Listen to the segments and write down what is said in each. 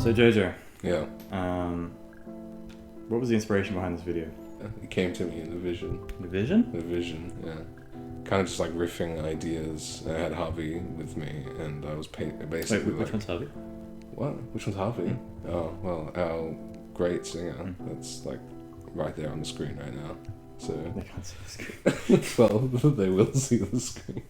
So Jojo, Yeah. what was the inspiration behind this video? It came to me in a vision. The vision? The vision, yeah. Kind of just like riffing ideas. I had Harvey with me, and I was basically Wait, which one's Harvey? What? Which one's Harvey? Oh, well, our great singer. That's like right there on the screen right now. So, They can't see the screen. well, they will see the screen.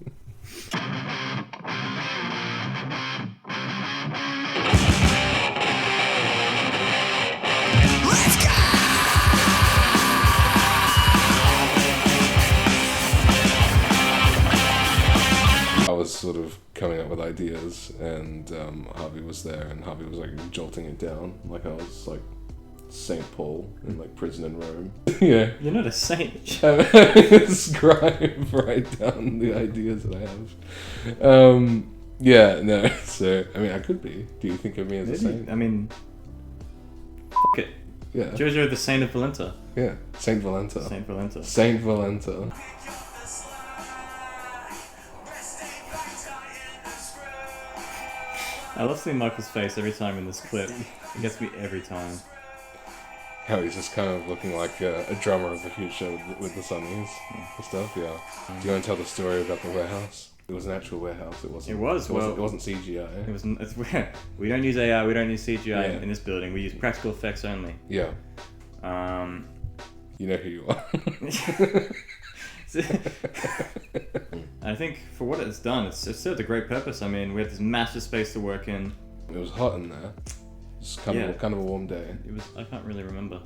I was sort of coming up with ideas, and Harvey was there, and Harvey was like jolting it down, like I was like Saint Paul in like prison in Rome. Yeah. You're not a saint. Scribe, write down the ideas that I have. Yeah, no. So I mean, I could be. Do you think of me as a saint? I mean, fuck it. Yeah. Jojo, the Saint of Valenta. Yeah. Saint Valenta. Saint Valenta. Saint Valenta. I love seeing Michael's face every time in this clip. It gets me every time. How he's just kind of looking like a drummer of the future with the sunnies and stuff. Yeah. Do you want to tell the story about the warehouse? It was an actual warehouse. It wasn't. It was. Well, it wasn't CGI. It was. We don't use AI. We don't use CGI Yeah. in this building. We use practical effects only. Yeah. You know who you are. I think for what it's done, it's served a great purpose. I mean, we had this massive space to work in. It was hot in there. It's kind of a warm day. It was. I can't really remember.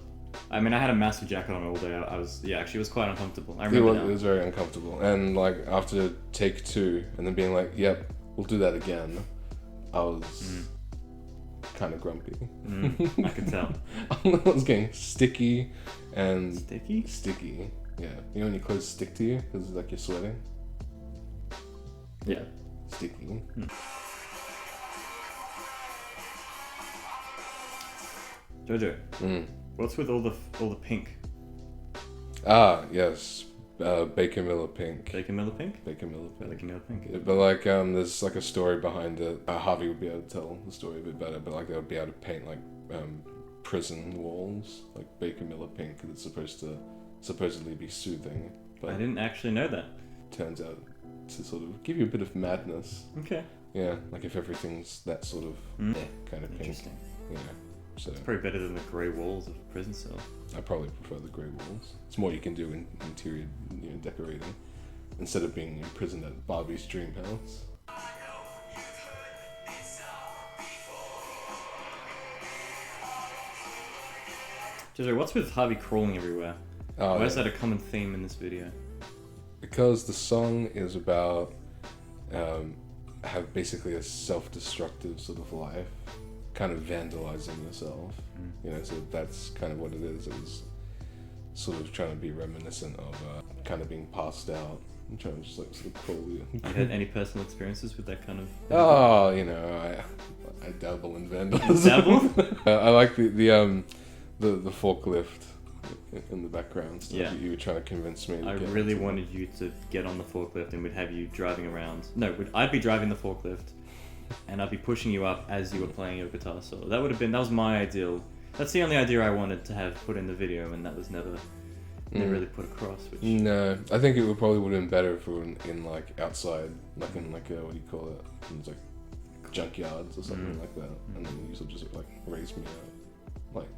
I mean, I had a massive jacket on all day. I was. Yeah, actually, it was quite uncomfortable. I remember now. It was very uncomfortable. And like after take 2, and then being like, "Yep, we'll do that again," I was kind of grumpy. I could tell. I was getting sticky and Sticky. sticky. Yeah, you know when your clothes stick to you because like you're sweating. Yeah. Sticky. Jojo, what's with all the pink? Ah, yes. Baker Miller Pink. Baker Miller pink? Baker Miller Pink. Baker Miller pink. Yeah, but like, there's like a story behind it. Harvey would be able to tell the story a bit better, but like they would be able to paint like prison walls like Baker Miller Pink because it's supposed to supposedly be soothing. But I didn't actually know that. turns out to sort of give you a bit of madness. Okay. Yeah, like if everything's that sort of kind of pink. Interesting. Yeah. So Probably better than the grey walls of a prison cell. I probably prefer the grey walls. It's more you can do in interior, decorating instead of being imprisoned at Barbie's dream house. Jojo, what's with Harvey crawling everywhere? Oh, Why is that a common theme in this video? Because the song is about have basically a self-destructive sort of life, kind of vandalizing yourself. So that's kind of what it is. It's sort of trying to be reminiscent of kind of being passed out and trying to just like sort of crawl you. You had any personal experiences with that kind of? Oh, I dabble in vandalism. Dabble? I like the forklift in the background stuff. Yeah. You were trying to convince me. I really wanted you to get on the forklift and we'd have you driving around. No, I'd be driving the forklift and I'd be pushing you up as you were playing your guitar solo. That was my ideal. That's the only idea I wanted to have put in the video, and that was never really put across. Which No, I think it would have been better if we were in like outside, like in like what do you call it? It's like junkyards or something like that, and then you sort of just like raise me up, like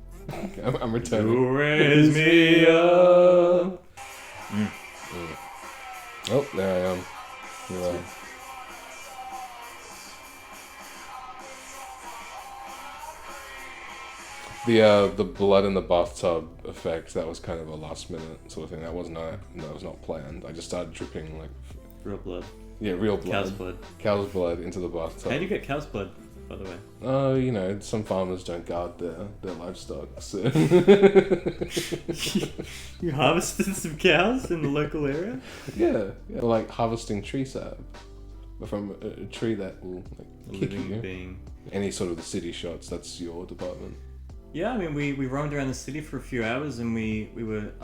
I'm returning. you raise me up. Oh, there I am. Here I am. The blood in the bathtub effect, that was kind of a last minute sort of thing. That was not planned. I just started dripping like Real blood. Yeah, real blood. Cow's blood. Cow's blood into the bathtub. How do you get cow's blood, by the way? Some farmers don't guard their livestock, so You harvested some cows in the local area? yeah, like harvesting tree sap from a tree that will like A kick living you. being. Any sort of the city shots, that's your department. Yeah, I mean, we roamed around the city for a few hours, and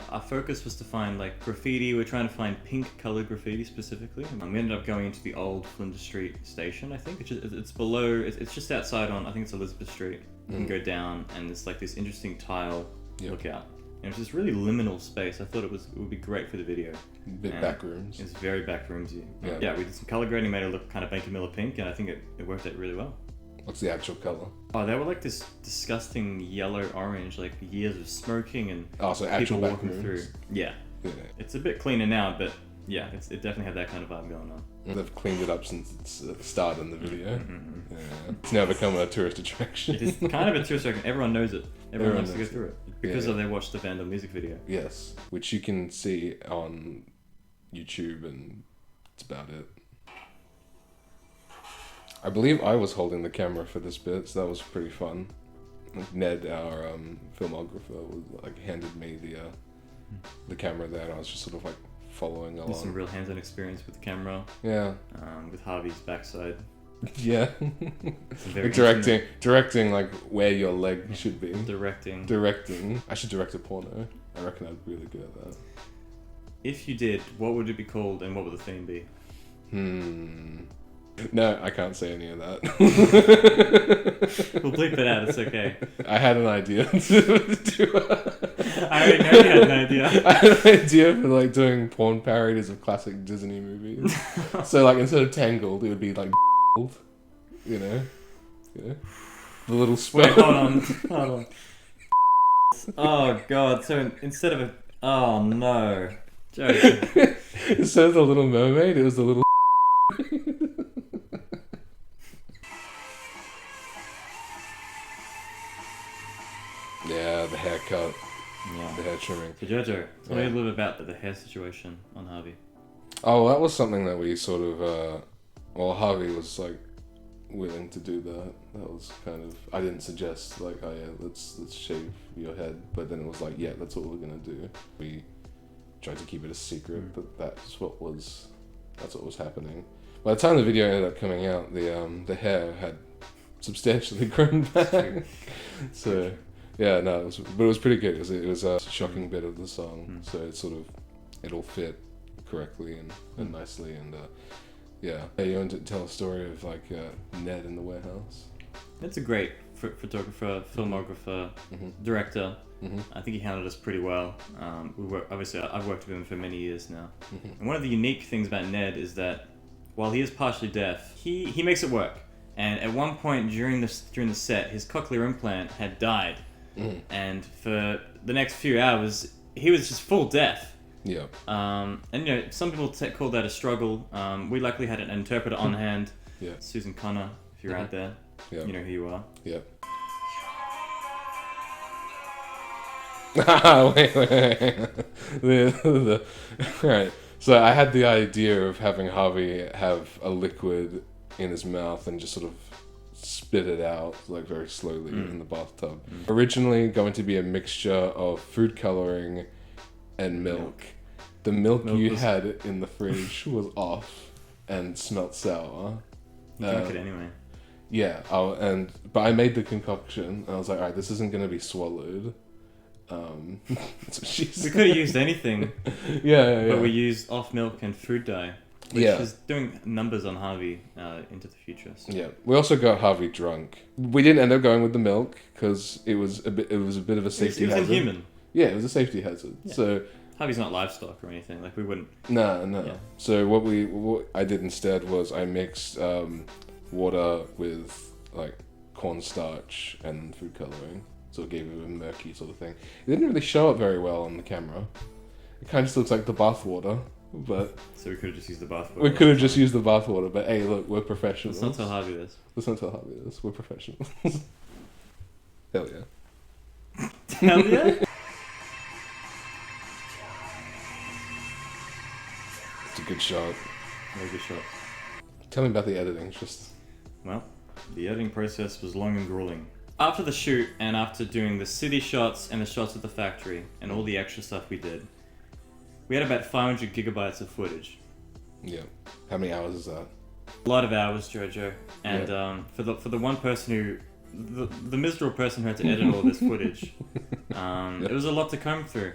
our focus was to find like graffiti. We were trying to find pink colored graffiti specifically. We ended up going into the old Flinders Street station. I think it's below. It's just outside on. I think it's Elizabeth Street. You can go down, and it's like this interesting tile lookout. And it's this really liminal space. I thought it would be great for the video. Bit back rooms. It's very back roomsy. Yeah. Yeah, we did some color grading, made it look kind of Banker Miller pink, and I think it worked out really well. What's the actual color? Oh, they were like this disgusting yellow-orange, like years of smoking and so actual people back walking rooms. through. Yeah. It's a bit cleaner now, but yeah, it definitely had that kind of vibe going on. They've cleaned it up since its start in the video. Yeah. It's now become a tourist attraction. It is kind of a tourist attraction. Everyone knows it. Everyone wants to go knows through it because they watched the Vandal music video. Yes, which you can see on YouTube, and that's about it. I believe I was holding the camera for this bit, so that was pretty fun. Ned, our filmographer, was like handed me the camera there, and I was just sort of like following along. There's some real hands-on experience with the camera. Yeah. With Harvey's backside. Yeah. Very directing like where your leg should be. Directing. I should direct a porno. I reckon I'd be really good at that. If you did, what would it be called, and what would the theme be? No, I can't say any of that. We'll bleep it out, it's okay. I had an idea. I already know you had an idea. I had an idea for like doing porn parodies of classic Disney movies. So like instead of Tangled, it would be like you know? The little spell. Wait, hold on. Oh god, so instead of oh no. Joke. Instead of the Little Mermaid, it was the little Yeah, the haircut. Yeah. The hair trimming. So Jojo, tell me a little bit about the hair situation on Harvey. Oh, that was something that we sort of, Harvey was like willing to do that. That was kind of, I didn't suggest like, oh yeah, let's take your head, but then it was like, yeah, that's what we're gonna do. We tried to keep it a secret, but that's what was happening. By the time the video ended up coming out, the hair had substantially grown back. So yeah, no, it was pretty good. It was a shocking bit of the song, so it all fit correctly and nicely, and yeah. You want to tell a story of like Ned in the warehouse? It's a great photographer, filmographer, director. I think he handled us pretty well. Obviously, I've worked with him for many years now. And one of the unique things about Ned is that while he is partially deaf, he makes it work. And at one point during the set, his cochlear implant had died. And for the next few hours, he was just full deaf. Yeah. And you know, some people call that a struggle. We luckily had an interpreter on hand. Yeah. Susan Connor, if you're out there, you know who you are. Yeah. Wait. Right. So I had the idea of having Harvey have a liquid in his mouth and just sort of spit it out like very slowly in the bathtub. Originally going to be a mixture of food coloring and milk. The milk you had in the fridge was off and smelt sour. You drank it anyway. Yeah, but I made the concoction and I was like, alright, this isn't going to be swallowed. We could have used anything. Yeah. But we used off milk and food dye. Which is doing numbers on Harvey into the future. So. Yeah, we also got Harvey drunk. We didn't end up going with the milk because it was a bit of a safety hazard. It was inhuman. Yeah, it was a safety hazard. Yeah. So Harvey's not livestock or anything. Like we wouldn't. No. Yeah. So what I did instead was I mixed water with like cornstarch and food coloring, so it gave it a murky sort of thing. It didn't really show up very well on the camera. It kind of just looks like the bath water. But so we could have just used the bath water. We could have just used the bath water, but hey, look, we're professionals. Let's not tell Harvey this. We're professionals. Hell yeah. Hell yeah? It's a good shot. Very good shot. Tell me about the editing, Well, the editing process was long and grueling. After the shoot and after doing the city shots and the shots of the factory and all the extra stuff we did, we had about 500 gigabytes of footage. Yeah. How many hours is that? A lot of hours, Jojo. And for the one person the miserable person who had to edit all this footage. It was a lot to comb through,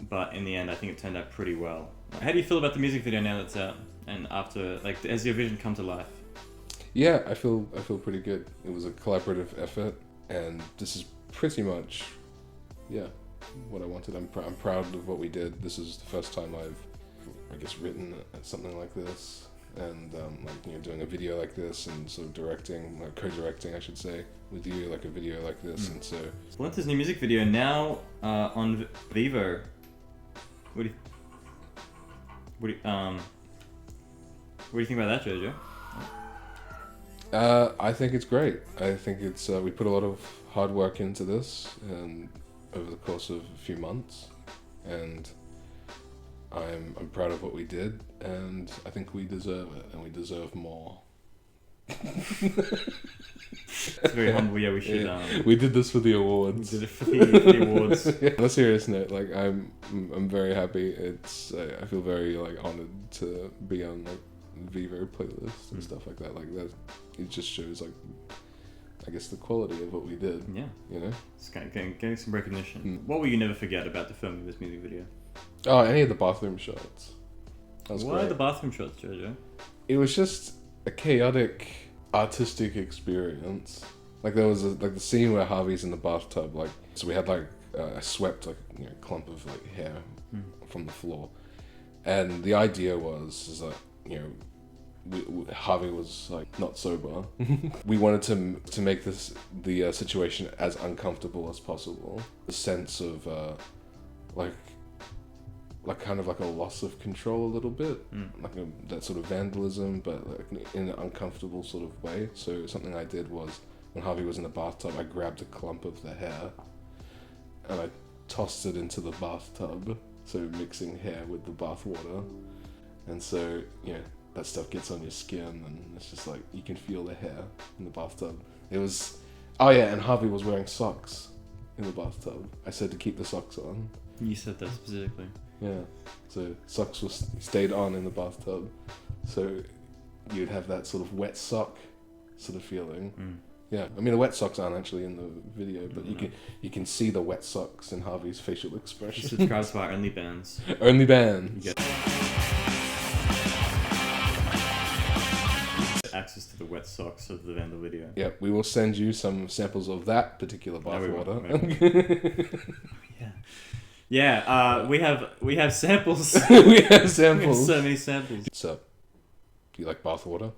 but in the end, I think it turned out pretty well. How do you feel about the music video now that's out, and after, like, has your vision come to life? Yeah, I feel pretty good. It was a collaborative effort, and this is pretty much, yeah, what I wanted. I'm proud of what we did. This is the first time I've, I guess, written something like this, and doing a video like this, and sort of directing, co-directing, I should say, with you, like a video like this, and so. Valenta's new music video now on Vivo. What do you think about that, Jojo? I think it's great. I think it's we put a lot of hard work into this, and over the course of a few months, and I'm proud of what we did, and I think we deserve it, and we deserve more. It's very humble. Yeah, we should. We did this for the awards. We did it for the awards. On a serious note, like I'm very happy. It's I feel very like honored to be on like Vivo playlist and stuff like that. Like that, it just shows like, I guess, the quality of what we did. Yeah, you know, it's kind of getting some recognition. What will you never forget about the filming of this music video? Oh, any of the bathroom shots. Why great. the bathroom shots, Jojo? It was just a chaotic artistic experience. Like there was the scene where Harvey's in the bathtub. Like so, we had like a swept like clump of like hair from the floor, and the idea was that Harvey was like not sober. We wanted to make the situation as uncomfortable as possible. The sense of like kind of like a loss of control a little bit, like that sort of vandalism, but like in an uncomfortable sort of way. So something I did was when Harvey was in the bathtub, I grabbed a clump of the hair and I tossed it into the bathtub. So mixing hair with the bath water, and so that stuff gets on your skin, and it's just like you can feel the hair in the bathtub. It was, and Harvey was wearing socks in the bathtub. I said to keep the socks on. You said that specifically. Yeah, so socks stayed on in the bathtub, so you'd have that sort of wet sock sort of feeling. Yeah, I mean the wet socks aren't actually in the video, but you can see the wet socks in Harvey's facial expression. Subscribe to our OnlyBans. OnlyBans. Access to the wet socks of the Vandal video. Yeah, we will send you some samples of that particular bath water. Yeah, we have samples. We have samples. So many samples. So, do you like bath water?